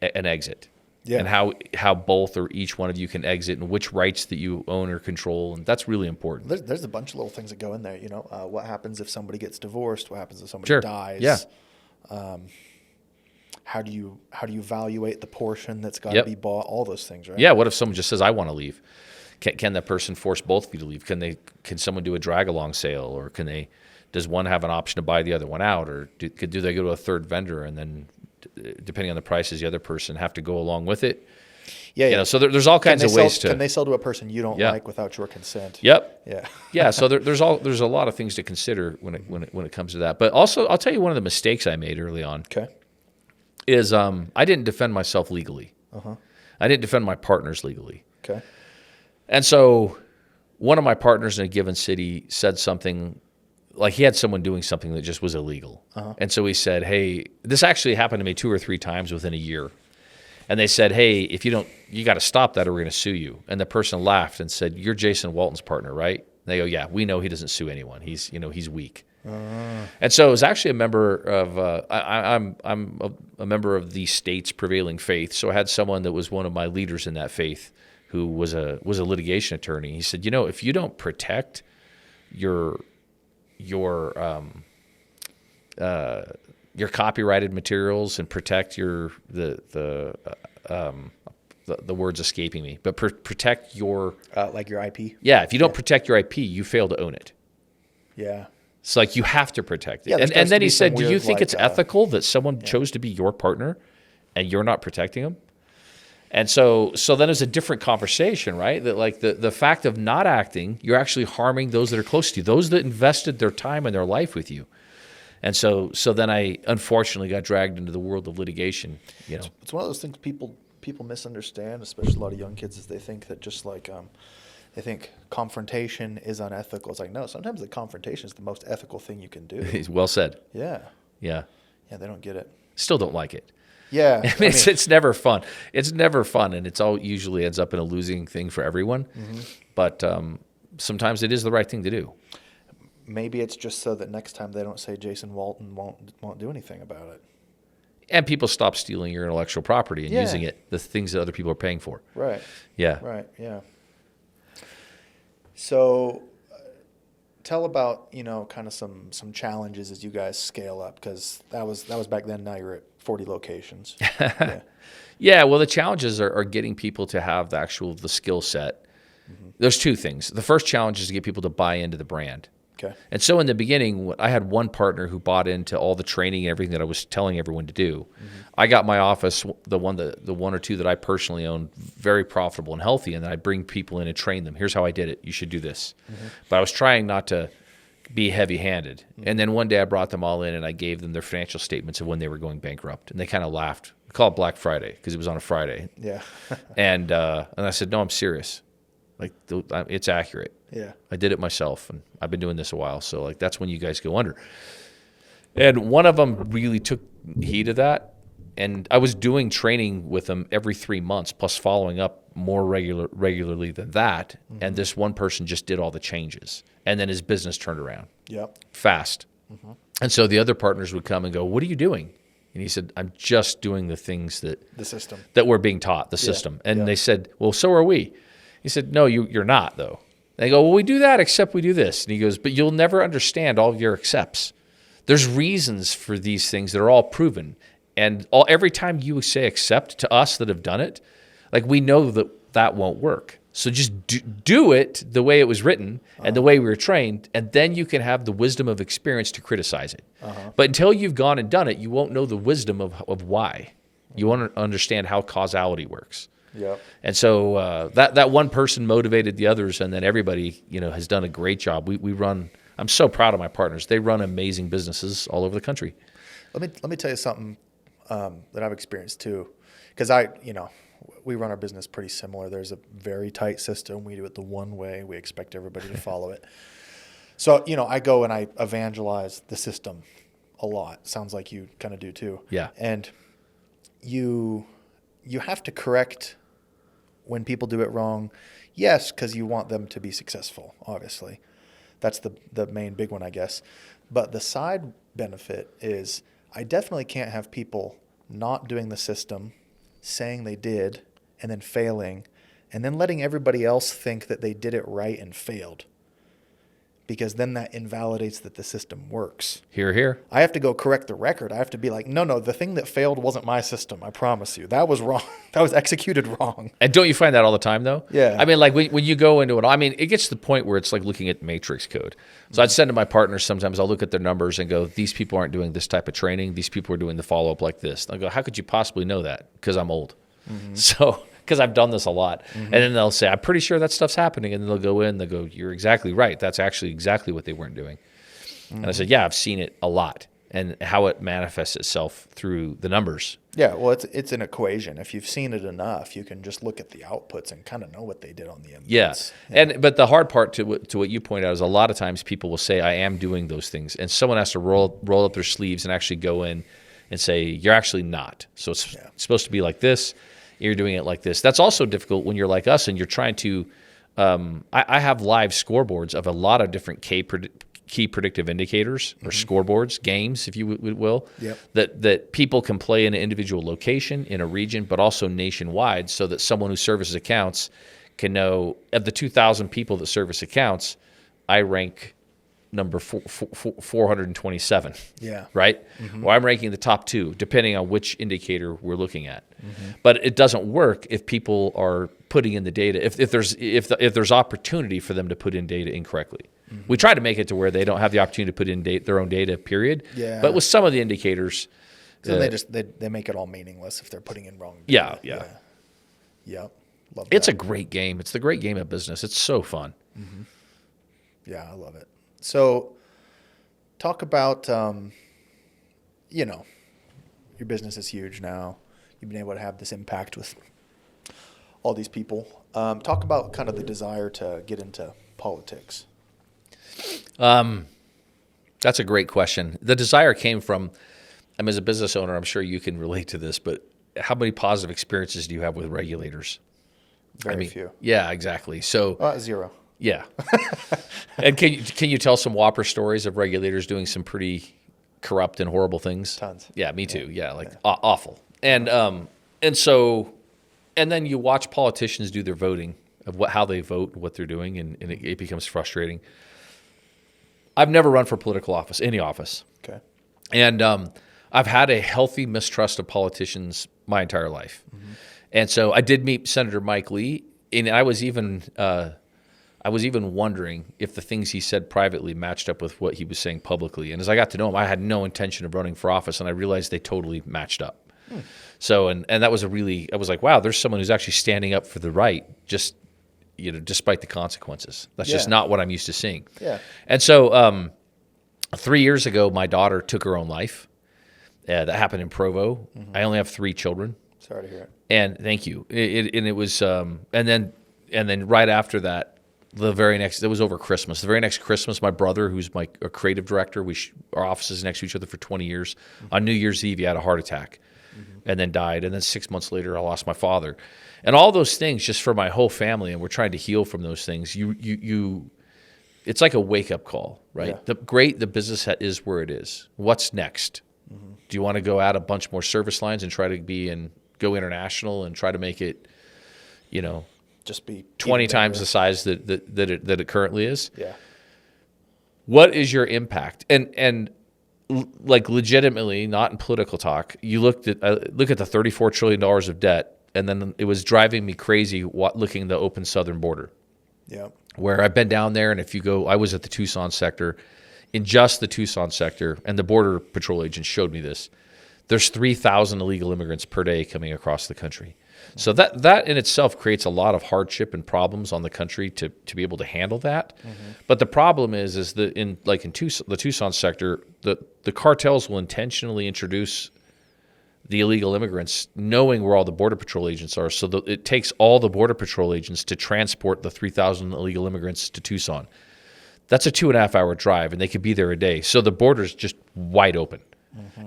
an exit. Yeah. And how both or each one of you can exit, and which rights that you own or control, and that's really important. There's a bunch of little things that go in there. What happens if somebody gets divorced? What happens if somebody Sure. dies? Yeah. How do you evaluate the portion that's got to Yep. be bought? All those things, right? Yeah. What if someone just says, "I want to leave"? Can that person force both of you to leave? Can someone do a drag along sale, or does one have an option to buy the other one out, or do they go to a third vendor and then, depending on the prices, the other person have to go along with it? Yeah. So there's all kinds of ways to. Can they sell to a person you don't Yeah. like without your consent? Yep. Yeah. Yeah. So there's a lot of things to consider when it comes to that. But also, I'll tell you one of the mistakes I made early on Okay. is I didn't defend myself legally. I didn't defend my partners legally. Okay. And so one of my partners in a given city said something, like he had someone doing something that just was illegal. And so he said, hey, this actually happened to me 2 or 3 times within a year. And they said, hey, if you don't, you got to stop that or we're going to sue you. And the person laughed and said, you're Jason Walton's partner, right? And they go, yeah, we know he doesn't sue anyone. He's weak. And so it was actually a member of, I'm a member of the state's prevailing faith. So I had someone that was one of my leaders in that faith who was a litigation attorney. He said, if you don't protect your copyrighted materials and protect the word's escaping me, but protect your like your IP. Yeah, if you don't protect your IP, you fail to own it. Yeah. It's like you have to protect it. Yeah, and then he said, do you weird, think like, it's ethical that someone chose to be your partner and you're not protecting them? And so then it's a different conversation, right? That like the fact of not acting, you're actually harming those that are close to you, those that invested their time and their life with you. And so then I unfortunately got dragged into the world of litigation. It's one of those things people misunderstand, especially a lot of young kids, is they think that just like they think confrontation is unethical. It's like, no, sometimes the confrontation is the most ethical thing you can do. Well said. Yeah. Yeah. Yeah, they don't get it. Still don't like it. Yeah. I mean, it's never fun. It's never fun, and it's all usually ends up in a losing thing for everyone. Mm-hmm. But sometimes it is the right thing to do. Maybe it's just so that next time they don't say Jason Walton won't do anything about it. And people stop stealing your intellectual property and using it, the things that other people are paying for. Right. Yeah. Right. Yeah. So tell about, kind of some challenges as you guys scale up, because that was back then. Now you're at 40 locations. Yeah. Yeah. Well, the challenges are getting people to have the skill set. Mm-hmm. There's 2 things. The first challenge is to get people to buy into the brand. Okay. And so in the beginning, I had one partner who bought into all the training and everything that I was telling everyone to do. Mm-hmm. I got my office, the one or two that I personally own, very profitable and healthy, and then I bring people in and train them. Here's how I did it. You should do this. Mm-hmm. But I was trying not to be heavy-handed. Mm-hmm. And then one day I brought them all in and I gave them their financial statements of when they were going bankrupt, and they kind of laughed. We call it Black Friday because it was on a Friday. Yeah. and I said, no, I'm serious. Like, it's accurate. Yeah. I did it myself, and I've been doing this a while. So, like, that's when you guys go under. And one of them really took heed of that. And I was doing training with them every 3 months, plus following up more regularly than that. Mm-hmm. And this one person just did all the changes. And then his business turned around. Yep. Fast. Mm-hmm. And so the other partners would come and go, what are you doing? And he said, I'm just doing the things the system that we're being taught, the system. And they said, well, so are we. He said, no, you're not, though. And they go, well, we do that, except we do this. And he goes, but you'll never understand all of your accepts. There's reasons for these things that are all proven. And every time you say accept to us that have done it, like, we know that won't work. So just do it the way it was written and the way we were trained, and then you can have the wisdom of experience to criticize it. But until you've gone and done it, you won't know the wisdom of why. You won't understand how causality works. Yep. And so that one person motivated the others, and then everybody, has done a great job. We run. I'm so proud of my partners. They run amazing businesses all over the country. Let me tell you something that I've experienced too, because we run our business pretty similar. There's a very tight system. We do it the one way. We expect everybody to follow it. So I go and I evangelize the system a lot. Sounds like you kind of do too. Yeah. And you have to correct when people do it wrong. Yes, because you want them to be successful, obviously. That's the main big one, I guess. But the side benefit is I definitely can't have people not doing the system, saying they did, and then failing, and then letting everybody else think that they did it right and failed. Because then that invalidates that the system works. Hear, hear. I have to go correct the record. I have to be like, no, the thing that failed wasn't my system. I promise you. That was wrong. That was executed wrong. And don't you find that all the time, though? Yeah. I mean, like, when you go into it, it gets to the point where it's like looking at matrix code. So I'd send to my partners sometimes, I'll look at their numbers and go, these people aren't doing this type of training. These people are doing the follow-up like this. And I go, how could you possibly know that? Because I'm old. Mm-hmm. So... because I've done this a lot. Mm-hmm. And then they'll say, I'm pretty sure that stuff's happening. And then they'll go you're exactly right. That's actually exactly what they weren't doing. Mm-hmm. And I said, yeah, I've seen it a lot. and how it manifests itself through the numbers. Yeah, well, it's an equation. If you've seen it enough, you can just look at the outputs and kind of know what they did on the inputs. Yeah. But the hard part to what you point out is a lot of times people will say, I am doing those things. And someone has to roll up their sleeves and actually go in and say, you're actually not. So it's supposed to be like this. You're doing it like this. That's also difficult when you're like us and you're trying to I have live scoreboards of a lot of different key predictive indicators or scoreboards, games, if you will, that people can play in an individual location, in a region, but also nationwide, so that someone who services accounts can know, of the 2,000 people that service accounts, I rank number 427. Yeah. Right? Or I'm ranking the top 2, depending on which indicator we're looking at. But it doesn't work if people are putting in the data, if there's opportunity for them to put in data incorrectly. We try to make it to where they don't have the opportunity to put in their own data, period. Yeah. But with some of the indicators, so they make it all meaningless if they're putting in wrong data. Yeah. Yep. Love it's that. a great game. It's the great game of business. It's so fun. Yeah, I love it. So, talk about your business is huge now. You've been able to have this impact with all these people. Talk about kind of the desire to get into politics. That's a great question. The desire came from, as a business owner, I'm sure you can relate to this, but how many positive experiences do you have with regulators? Very few. Yeah, exactly. So 0. Yeah. And can you tell some whopper stories of regulators doing some pretty corrupt and horrible things? Tons. Yeah, me too. Yeah, awful. And then you watch politicians do their voting of how they vote, what they're doing, and it becomes frustrating. I've never run for political office, any office. Okay. And I've had a healthy mistrust of politicians my entire life. And so I did meet Senator Mike Lee, and I was even wondering if the things he said privately matched up with what he was saying publicly. And as I got to know him, I had no intention of running for office, and I realized they totally matched up. So, and that was I was like, wow, there's someone who's actually standing up for the right, just, despite the consequences. That's just not what I'm used to seeing. Yeah. And so 3 years ago, my daughter took her own life. That happened in Provo. I only have 3 children. Sorry to hear it. And thank you. It was, and then right after that, it was over Christmas. The very next Christmas, my brother, who's a creative director, our offices next to each other for 20 years. On New Year's Eve, he had a heart attack and then died. And then 6 months later, I lost my father. And all those things just for my whole family, and we're trying to heal from those things. It's like a wake-up call, right? Yeah. The business is where it is. What's next? Do you want to go add a bunch more service lines and try to go international and try to make it, just be 20 times the size that it currently is? Yeah. What is your impact? And legitimately, not in political talk, you look at the $34 trillion of debt, and then it was driving me crazy looking at the open southern border. Yeah. Where I've been down there, and if you go, I was at the Tucson sector. In just the Tucson sector, and the Border Patrol agents showed me this, there's 3,000 illegal immigrants per day coming across the country. So that in itself creates a lot of hardship and problems on the country to be able to handle that. But the problem is that in the Tucson sector, the cartels will intentionally introduce the illegal immigrants knowing where all the Border Patrol agents are. So it takes all the Border Patrol agents to transport the 3,000 illegal immigrants to Tucson. That's a 2.5-hour drive, and they could be there a day. So the border's just wide open.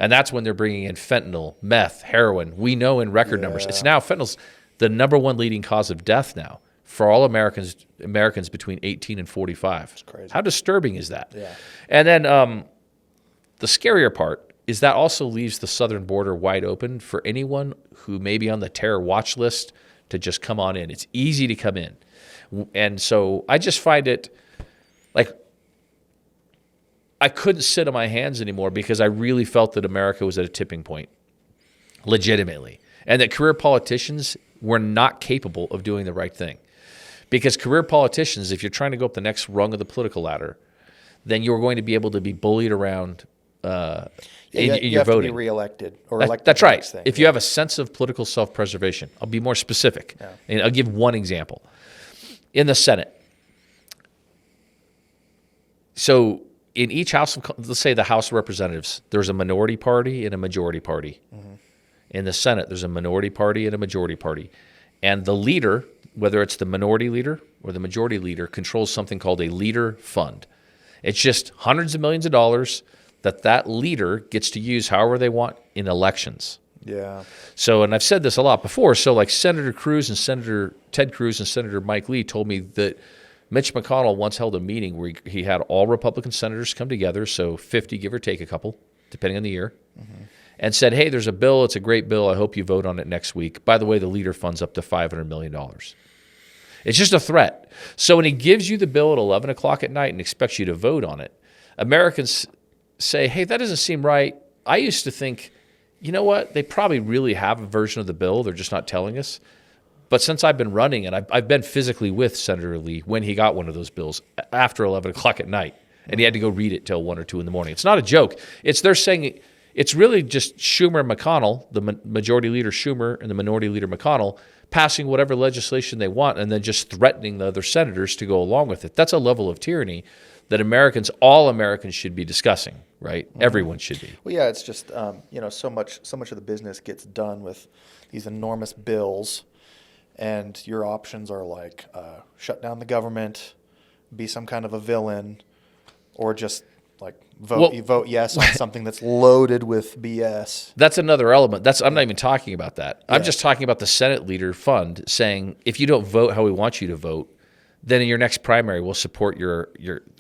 And that's when they're bringing in fentanyl, meth, heroin. We know in record numbers. It's now fentanyl's the number one leading cause of death now for all Americans between 18 and 45. It's crazy. How disturbing is that? Yeah. And then the scarier part is that also leaves the southern border wide open for anyone who may be on the terror watch list to just come on in. It's easy to come in. And so I just find it like I couldn't sit on my hands anymore because I really felt that America was at a tipping point, legitimately, and that career politicians were not capable of doing the right thing. Because career politicians, if you're trying to go up the next rung of the political ladder, then you're going to be able to be bullied around in you your have voting. to be reelected or elected. That's right. Thing. If you have a sense of political self-preservation, I'll be more specific. And I'll give one example. In the Senate, so in each house of, let's say the House of Representatives, there's a minority party and a majority party. In the Senate, there's a minority party and a majority party. And the leader, whether it's the minority leader or the majority leader, controls something called a leader fund. It's just hundreds of millions of dollars that leader gets to use however they want in elections. Yeah. So, and I've said this a lot before, so like Senator Cruz and Senator Ted Cruz and Senator Mike Lee told me that Mitch McConnell once held a meeting where he had all Republican senators come together, so 50, give or take a couple, depending on the year, and said, hey, there's a bill. It's a great bill. I hope you vote on it next week. By the way, the leader fund's up to $500 million. It's just a threat. So when he gives you the bill at 11 o'clock at night and expects you to vote on it, Americans say, hey, that doesn't seem right. I used to think, you know what? They probably really have a version of the bill. They're just not telling us. But since I've been running, and I've been physically with Senator Lee when he got one of those bills after 11 o'clock at night, and he had to go read it till 1 or 2 in the morning. It's not a joke. They're saying it's really just Schumer and McConnell, the majority leader Schumer and the minority leader McConnell, passing whatever legislation they want and then just threatening the other senators to go along with it. That's a level of tyranny that all Americans should be discussing, right? Everyone should be. Well, yeah, it's just so much of the business gets done with these enormous bills, and your options are like shut down the government, be some kind of a villain, or just like vote yes on something that's loaded with BS. That's another element. I'm not even talking about that. I'm just talking about the Senate leader fund saying, if you don't vote how we want you to vote, then in your next primary we'll support your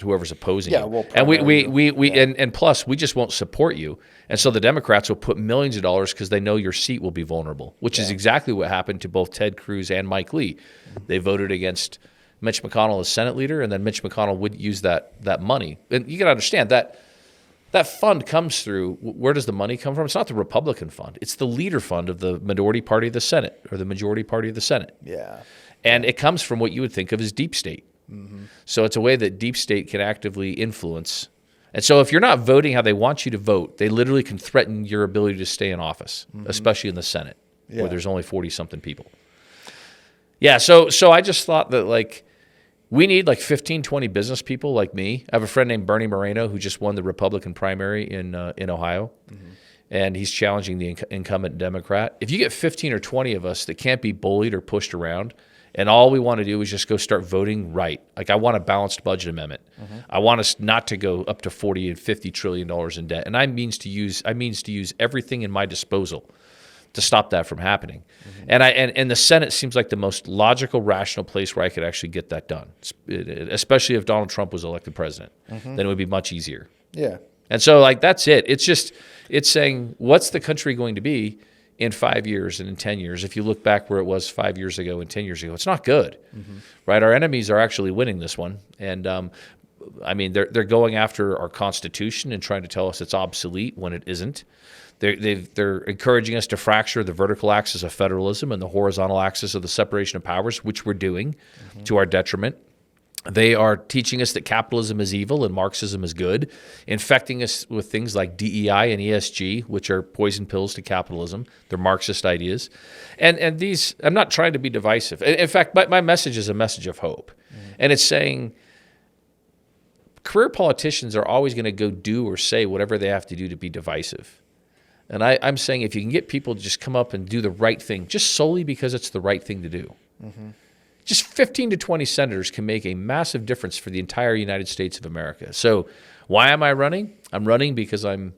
whoever's opposing you. We'll and and plus we just won't support you. And so the Democrats will put millions of dollars because they know your seat will be vulnerable, which is exactly what happened to both Ted Cruz and Mike Lee. They voted against Mitch McConnell as Senate leader, and then Mitch McConnell would use that money. And you got to understand that fund comes through. Where does the money come from? It's not the Republican fund. It's the leader fund of the minority party of the Senate or the majority party of the Senate. Yeah. And it comes from what you would think of as deep state. So it's a way that deep state can actively influence. And so if you're not voting how they want you to vote, they literally can threaten your ability to stay in office, especially in the Senate, where there's only 40-something people. Yeah, so I just thought that, like, we need like 15, 20 business people like me. I have a friend named Bernie Moreno who just won the Republican primary in Ohio, and he's challenging the incumbent Democrat. If you get 15 or 20 of us that can't be bullied or pushed around, and all we want to do is just go start voting right. Like, I want a balanced budget amendment. I want us not to go up to $40 and $50 trillion in debt, and I means to use everything in my disposal to stop that from happening. And the Senate seems like the most logical, rational place where I could actually get that done, especially if Donald Trump was elected president. Then it would be much easier. Yeah. And so, like, that's it. It's saying, what's the country going to be in 5 years and in 10 years? If you look back where it was 5 years ago and 10 years ago, it's not good, right? Our enemies are actually winning this one. And I mean, they're going after our Constitution and trying to tell us it's obsolete when it isn't. They're encouraging us to fracture the vertical axis of federalism and the horizontal axis of the separation of powers, which we're doing to our detriment. They are teaching us that capitalism is evil and Marxism is good, infecting us with things like DEI and ESG, which are poison pills to capitalism. They're Marxist ideas. And these, I'm not trying to be divisive. In fact, my message is a message of hope. And it's saying career politicians are always going to go do or say whatever they have to do to be divisive. And I'm saying if you can get people to just come up and do the right thing, just solely because it's the right thing to do, just 15 to 20 senators can make a massive difference for the entire United States of America. So why am I running? I'm running because I'm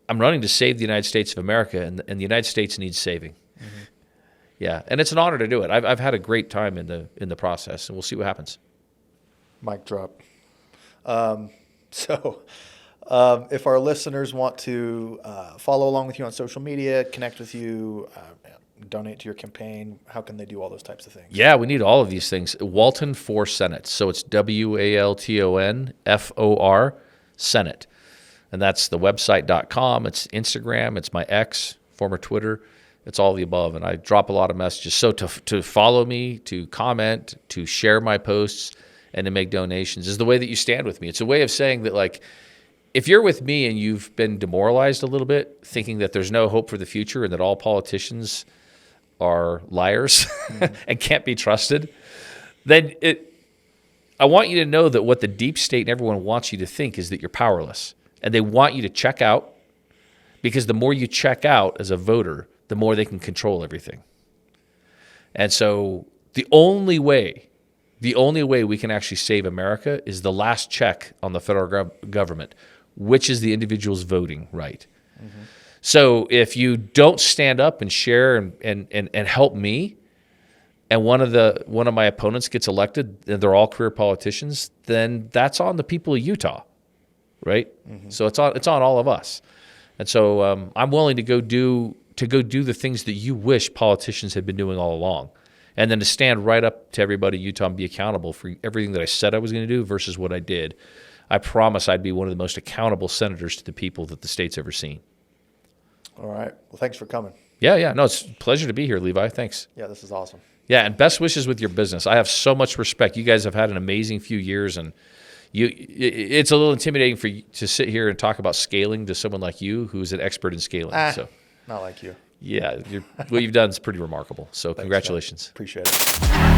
running to save the United States of America, and the United States needs saving. Yeah, and it's an honor to do it. I've had a great time in the process, and we'll see what happens. Mic drop. If our listeners want to follow along with you on social media, connect with you, donate to your campaign, how can they do all those types of things? Yeah, we need all of these things. Walton for Senate. So it's WALTON Senate. And that's the website.com. It's Instagram. It's my X, former Twitter. It's all the above. And I drop a lot of messages. So to follow me, to comment, to share my posts, and to make donations is the way that you stand with me. It's a way of saying that, like, if you're with me and you've been demoralized a little bit, thinking that there's no hope for the future and that all politicians are liars and can't be trusted, then I want you to know that what the deep state and everyone wants you to think is that you're powerless. And they want you to check out, because the more you check out as a voter, the more they can control everything. And so the only way we can actually save America is the last check on the federal government, which is the individual's voting right. Mm-hmm. So if you don't stand up and share and help me, and one of my opponents gets elected, and they're all career politicians, then that's on the people of Utah, right? Mm-hmm. So it's on all of us. And so I'm willing to go do the things that you wish politicians had been doing all along, and then to stand right up to everybody in Utah and be accountable for everything that I said I was going to do versus what I did. I promise I'd be one of the most accountable senators to the people that the state's ever seen. All right. Well, thanks for coming. Yeah. No, it's a pleasure to be here, Levi. Thanks. Yeah, this is awesome. Yeah, and best wishes with your business. I have so much respect. You guys have had an amazing few years, and it's a little intimidating for you to sit here and talk about scaling to someone like you who's an expert in scaling. So, not like you. Yeah, what you've done is pretty remarkable. So congratulations. Appreciate it.